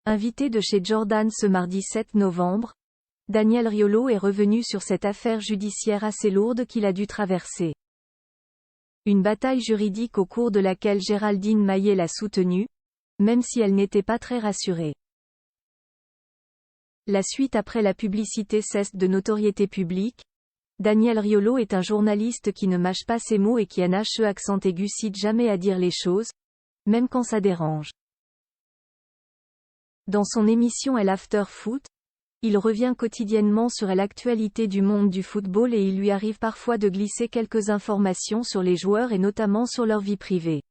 Invité de chez Jordan ce mardi 7 novembre, Daniel Riolo est revenu sur cette affaire judiciaire assez lourde qu'il a dû traverser. Une bataille juridique au cours de laquelle Géraldine Maillet l'a soutenue, même si elle n'était pas très rassurée. La suite après la publicité cesse de notoriété publique. Daniel Riolo est un journaliste qui ne mâche pas ses mots et qui accent aigu cite jamais à dire les choses, même quand ça dérange. Dans son émission El After Foot, il revient quotidiennement sur l'actualité du monde du football et il lui arrive parfois de glisser quelques informations sur les joueurs et notamment sur leur vie privée.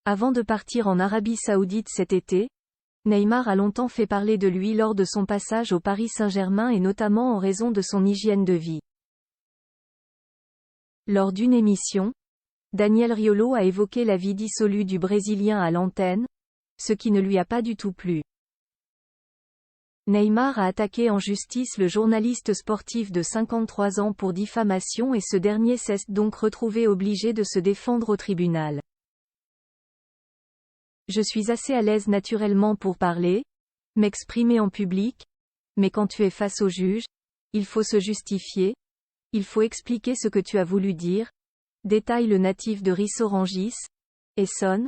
Avant de partir en Arabie Saoudite cet été, Neymar a longtemps fait parler de lui lors de son passage au Paris Saint-Germain et notamment en raison de son hygiène de vie. Lors d'une émission, Daniel Riolo a évoqué la vie dissolue du Brésilien à l'antenne, ce qui ne lui a pas du tout plu. Neymar a attaqué en justice le journaliste sportif de 53 ans pour diffamation et ce dernier s'est donc retrouvé obligé de se défendre au tribunal. Je suis assez à l'aise naturellement pour parler, m'exprimer en public, mais quand tu es face au juge, il faut se justifier, il faut expliquer ce que tu as voulu dire, détaille le natif de Rissorangis, Essonne,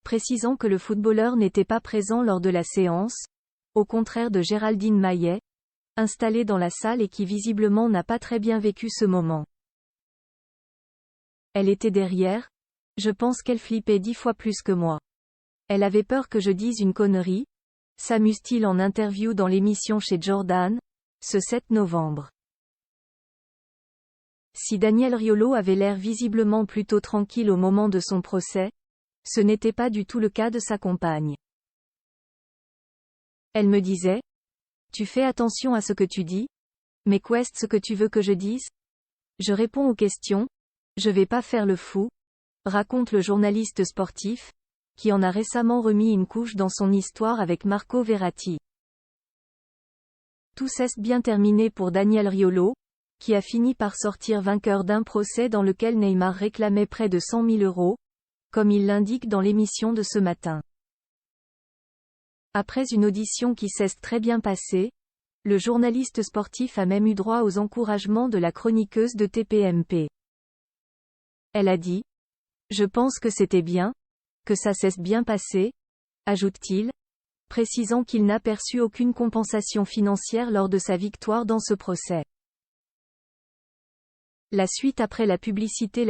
précisant que le footballeur n'était pas présent lors de la séance, au contraire de Géraldine Maillet, installée dans la salle et qui visiblement n'a pas très bien vécu ce moment. Elle était derrière, je pense qu'elle flippait 10 fois plus que moi. Elle avait peur que je dise une connerie, s'amuse-t-il en interview dans l'émission chez Jordan, ce 7 novembre. Si Daniel Riolo avait l'air visiblement plutôt tranquille au moment de son procès, ce n'était pas du tout le cas de sa compagne. Elle me disait, « Tu fais attention à ce que tu dis, mais qu'est-ce que tu veux que je dise ? Je réponds aux questions, je vais pas faire le fou », raconte le journaliste sportif, qui en a récemment remis une couche dans son histoire avec Marco Verratti. Tout s'est bien terminé pour Daniel Riolo, qui a fini par sortir vainqueur d'un procès dans lequel Neymar réclamait près de 100 000 €, comme il l'indique dans l'émission de ce matin. Après une audition qui s'est très bien passée, le journaliste sportif a même eu droit aux encouragements de la chroniqueuse de TPMP. Elle a dit, « Je pense que c'était bien, que ça s'est bien passé », ajoute-t-il, précisant qu'il n'a perçu aucune compensation financière lors de sa victoire dans ce procès. La suite après la publicité.